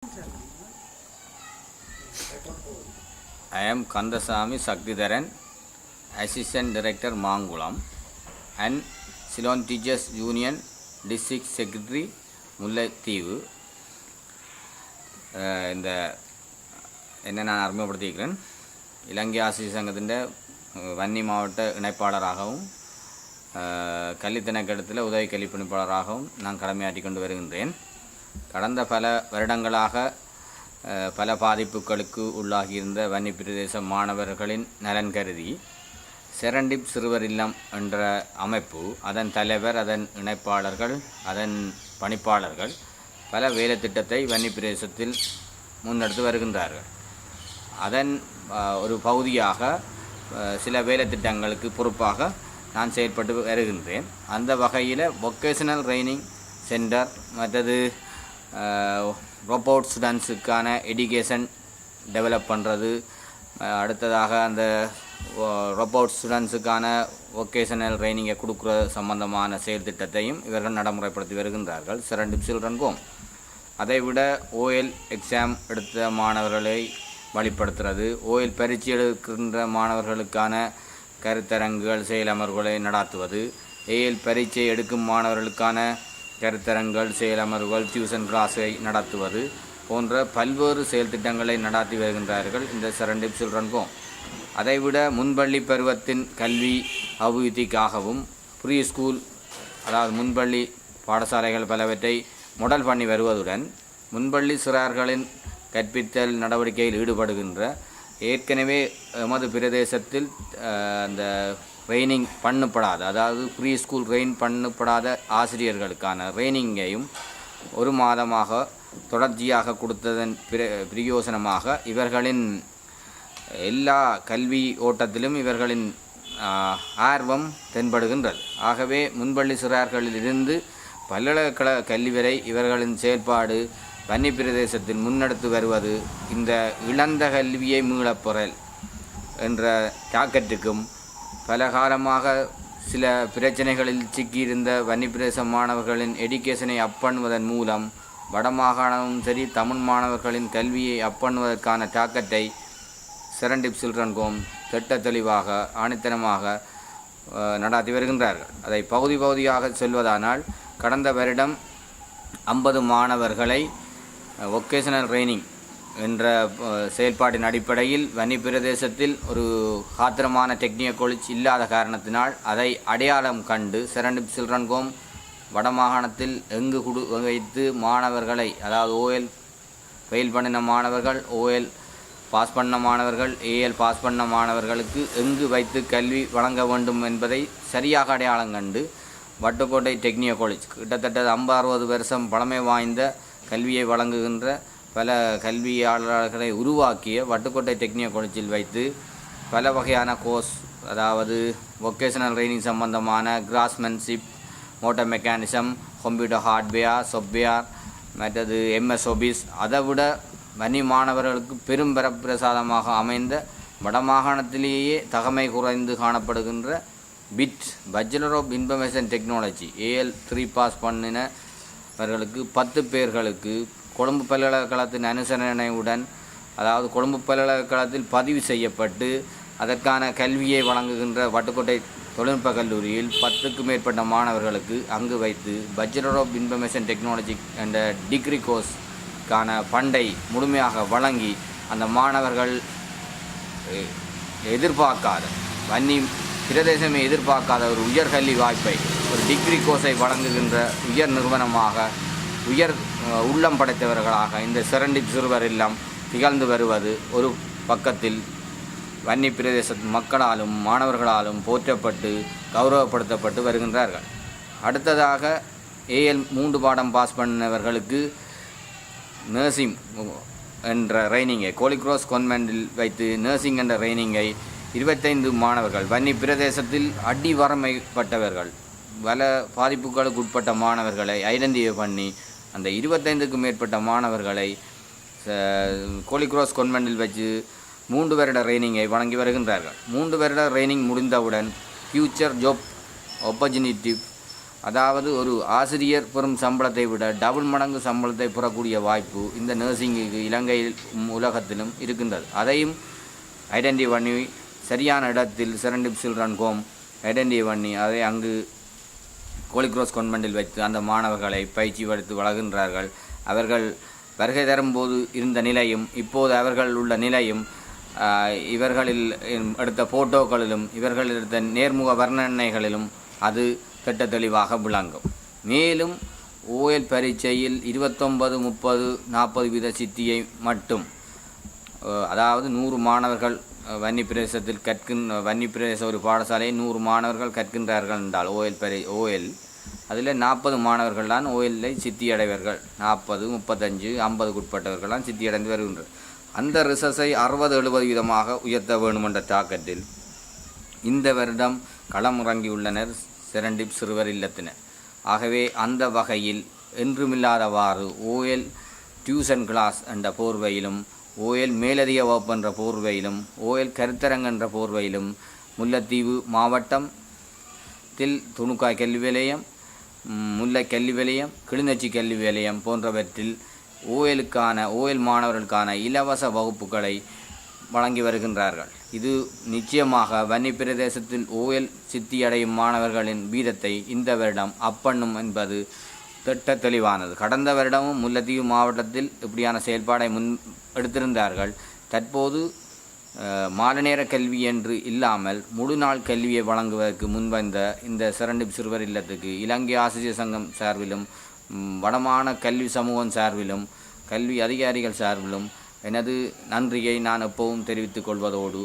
I am Kandasamy Sakdidharan, Assistant Director Mangulam and Ceylon Teachers Union District Secretary Mullaitivu. இந்த என்ன நான் அறிமுகப்படுத்திக்கிறேன். இலங்கை ஆசிரியர் சங்கத்தின் வன்னி மாவட்ட இணைப்பாளராகவும் கல்வித்திணைக்களத்தில் உதவி கல்வி பணிப்பாளராகவும் நான் கடமையாற்றி கொண்டு வருகின்றேன். கடந்த பல வருடங்களாக பல பாதிப்புகளுக்கு உள்ளாகியிருந்த வன்னி பிரதேச மாணவர்களின் நலன் கருதி செரண்டிப் சிறுவர் இல்லம் என்ற அமைப்பு, அதன் தலைவர், அதன் இணைப்பாளர்கள், அதன் பணிப்பாளர்கள் பல வேலை திட்டத்தை வன்னி பிரதேசத்தில் முன்னெடுத்து வருகின்றார்கள். அதன் ஒரு பகுதியாக சில வேலை திட்டங்களுக்கு பொறுப்பாக நான் செயல்பட்டு வருகின்றேன். அந்த வகையில் வொக்கேஷனல் ட்ரைனிங் சென்டர், மற்றது ரோபோட் ஸ்டூடெண்ட்ஸுக்கான எஜுகேஷன் டெவலப் பண்ணுறது, அடுத்ததாக அந்த ரோபோட் ஸ்டூடெண்ட்ஸுக்கான வொக்கேஷனல் ட்ரைனிங்கை கொடுக்குற சம்பந்தமான செயல் திட்டத்தையும் இவர்கள் நடைமுறைப்படுத்தி வருகின்றார்கள். செரண்டிப் சில்ட்ரன் ஹோம் அதைவிட ஓஎல் எக்ஸாம் எடுத்த மாணவர்களை வழிப்படுத்துறது, ஓஎல் பரீட்சை எடுக்கின்ற மாணவர்களுக்கான கருத்தரங்குகள், செயலமர்வுகளை நடாத்துவது, ஏஎல் பரீட்சை எடுக்கும் மாணவர்களுக்கான கருத்தரங்குகள், செயலமர்வுகள், டியூஷன் கிளாஸை நடத்துவது போன்ற பல்வேறு செயல் திட்டங்களை நடாத்தி வருகின்றார்கள் இந்த செரண்டிப் சில்ட்ரன் ஹோம். அதைவிட முன்பள்ளி பருவத்தின் கல்வி அபிவிருத்திக்காகவும் ப்ரீ ஸ்கூல், அதாவது முன்பள்ளி பாடசாலைகள் பலவற்றை மாடல் பண்ணி வருவதுடன் முன்பள்ளி சிறார்களின் கற்பித்தல் நடவடிக்கையில் ஈடுபடுகின்ற, ஏற்கனவே எமது பிரதேசத்தில் அந்த ட்ரைனிங் பண்ணப்படாத, அதாவது ப்ரீ ஸ்கூல் ட்ரெயின் பண்ணப்படாத ஆசிரியர்களுக்கான ட்ரைனிங்கையும் ஒரு மாதமாக தொடர்ச்சியாக கொடுத்ததன் பிரயோசனமாக இவர்களின் எல்லா கல்வி ஓட்டத்திலும் இவர்களின் ஆர்வம் தென்படுகின்றது. ஆகவே முன்பள்ளி சிறார்களிலிருந்து பல்கலைக்கழக கல்வி வரை இவர்களின் செயல்பாடு வன்னி பிரதேசத்தில் முன்னெடுத்து வருவது இந்த இழந்த கல்வியை மீளப்பெறல் என்ற தாக்கத்துக்கும், பல காலமாக சில பிரச்சனைகளில் சிக்கியிருந்த வன்னி பிரதேச மாணவர்களின் எஜுகேஷனை பண்ணுவதன் மூலம் வடமாகாணமும் சரி தமிழ் மாணவர்களின் கல்வியை பண்ணுவதற்கான தாக்கத்தை செரண்டிப் சில்ட்ரன் ஹோம் திட்ட தெளிவாக ஆணித்தனமாக நடாத்தி வருகின்றார்கள். அதை பகுதி பகுதியாக சொல்வதானால், கடந்த வருடம் 50 மாணவர்களை வொக்கேஷனல் ட்ரைனிங் என்ற செயல்பாட்டின் அடிப்படையில் வன்னி பிரதேசத்தில் ஒரு காத்திரமான டெக்னிக்கல் காலேஜ் இல்லாத காரணத்தினால் அதை அடையாளம் கண்டு செரண்டிப் சில்ட்ரன் ஹோம் வடமாகாணத்தில் எங்கு வைத்து மாணவர்களை, அதாவது ஓஎல் ஃபெயில் பண்ணின மாணவர்கள், ஓஎல் பாஸ் பண்ண மாணவர்கள், ஏஎல் பாஸ் பண்ண மாணவர்களுக்கு எங்கு வைத்து கல்வி வழங்க வேண்டும் என்பதை சரியாக அடையாளம் கண்டு வட்டுக்கோட்டை டெக்னிக்கல் காலேஜ், கிட்டத்தட்ட 50-60 வருஷம் பழமை வாய்ந்த கல்வியை வழங்குகின்ற பல கல்வியாளர்களை உருவாக்கிய வட்டுக்கோட்டை டெக்னிக்கல் காலேஜில் வைத்து பல வகையான கோர்ஸ், அதாவது வொக்கேஷனல் ட்ரைனிங் சம்பந்தமான craftsmanship, motor mechanism, computer hardware, software, மற்றது எம்எஸ் ஆஃபீஸ், அதை விட வன்னி மாணவர்களுக்கு பெரும் பிரசாதமாக அமைந்த வடமாகாணத்திலேயே தகமை குறைந்து காணப்படுகின்ற BIT, bachelor of information technology, AL 3 pass பண்ணினவர்களுக்கு 10 பேர்களுக்கு கொழும்பு பல்கலைக்கழகத்தின் அனுசரணையுடன், அதாவது கொழும்பு பல்கலைக்கழகத்தில் பதிவு செய்யப்பட்டு அதற்கான கல்வியை வழங்குகின்ற வட்டுக்கோட்டை தொழில்நுட்ப கல்லூரியில் 10க்கும் மேற்பட்ட மாணவர்களுக்கு அங்கு வைத்து பேச்சுலர் ஆஃப் இன்ஃபர்மேஷன் டெக்னாலஜி என்ற டிகிரி கோர்ஸ்க்கான ஃபண்டை முழுமையாக வழங்கி அந்த மாணவர்கள் எதிர்பார்க்காத, வன்னி பிரதேசமே எதிர்பார்க்காத ஒரு உயர்கல்வி வாய்ப்பை, ஒரு டிகிரி கோர்ஸை வழங்குகின்ற உயர் நிறுவனமாக, உயர் உள்ளம் படைத்தவர்களாக இந்த செரண்டிப் சிறுவர் இல்லம் திகழ்ந்து வருவது ஒரு பக்கத்தில் வன்னி பிரதேச மக்களாலும் மாணவர்களாலும் போற்றப்பட்டு கௌரவப்படுத்தப்பட்டு வருகின்றார்கள். அடுத்ததாக ஏஎல் 3 பாடம் பாஸ் பண்ணினவர்களுக்கு நர்சிங் என்ற ட்ரைனிங்கை கோலிக்ரோஸ் கான்வென்ட்டில் வைத்து நர்சிங் என்ற ட்ரைனிங்கை 25 மாணவர்கள், வன்னி பிரதேசத்தில் அடிவரமைப்பட்டவர்கள், பல பாதிப்புகளுக்கு உட்பட்ட மாணவர்களை ஐடென்டிஃபை பண்ணி அந்த 25க்கும் மேற்பட்ட மாணவர்களை கோலிக்ரோஸ் கான்வென்ட்டில் வச்சு 3 வருட ட்ரைனிங்கை வழங்கி வருகின்றார்கள். 3 வருட ட்ரைனிங் முடிந்தவுடன் ஃபியூச்சர் ஜாப் ஆப்பர்ச்சுனிட்டி அதாவது ஒரு ஆசிரியர் பெறும் சம்பளத்தை விட டபுள் மடங்கு சம்பளத்தை பெறக்கூடிய வாய்ப்பு இந்த நர்சிங்குக்கு இலங்கையில் உலகத்திலும் இருக்கின்றது. அதையும் ஐடென்டி பண்ணி சரியான இடத்தில் செரண்டிப் சில்ட்ரன் ஹோம் ஐடென்டி பண்ணி அதை அங்கு கோலிக்ரோஸ் கான்வென்ட்டில் வைத்து அந்த மாணவர்களை பயிற்சி படித்து வழங்குகின்றார்கள். அவர்கள் வருகை தரும்போது இருந்த நிலையும் இப்போது அவர்கள் உள்ள நிலையும் இவர்களில் எடுத்த ஃபோட்டோக்களிலும் இவர்கள் எடுத்த நேர்முக வர்ணனைகளிலும் அது திட்ட தெளிவாக விளங்கும். மேலும் ஓஎல் பரீட்சையில் 29, 30, 40 வீத சித்தியை மட்டும், அதாவது 100 மாணவர்கள் வன்னி பிரதேசத்தில் வன்னி பிரதேச ஒரு பாடசாலையை 100 மாணவர்கள் கற்கின்றார்கள் என்றால் ஓஎல் அதில் 40 மாணவர்கள் தான் ஓஎல்லை சித்தியடைவர்கள். 40, 35, 50க்கு உட்பட்டவர்கள் தான் சித்தியடைந்து வருகின்றனர். அந்த ரிசர்ச்சை 60-70 வீதமாக உயர்த்த வேண்டும் என்ற தாக்கத்தில் இந்த வருடம் களமிறங்கியுள்ளனர் செரண்டிப் சிறுவர் இல்லத்தினர். ஆகவே அந்த வகையில் என்றுமில்லாதவாறு ஓஎல் டியூஷன் கிளாஸ் என்ற போர்வையிலும் ஓஎல் மேலதிக வகுப்பு என்ற போர்வையிலும் ஓஎல் கருத்தரங்கு என்ற போர்வையிலும் முல்லைத்தீவு மாவட்டத்தில் துணுக்காய் கல்வி நிலையம், முல்லை கல்வி நிலையம், கிளிநொச்சி கல்வி நிலையம் போன்றவற்றில் ஓஎல் மாணவர்களுக்கான இலவச வகுப்புகளை வழங்கி வருகின்றார்கள். இது நிச்சயமாக வன்னி பிரதேசத்தில் ஓஎல் சித்தியடையும் மாணவர்களின் வீதத்தை இந்த வருடம் அப்பண்ணும் என்பது திட்ட தெளிவானது. கடந்த வருடமும் முல்லைத்தீவு மாவட்டத்தில் இப்படியான செயல்பாடை எடுத்திருந்தார்கள். தற்போது மாலை நேர கல்வி என்று இல்லாமல் முழு நாள் கல்வியை வழங்குவதற்கு முன்வந்த இந்த செரண்டிப் சிறுவர் இல்லத்துக்கு இலங்கை ஆசிரியர் சங்கம் சார்பிலும் வடமான கல்வி சமூகம் சார்பிலும் கல்வி அதிகாரிகள் சார்பிலும் எனது நன்றியை நான் எப்பவும் தெரிவித்துக் கொள்வதோடு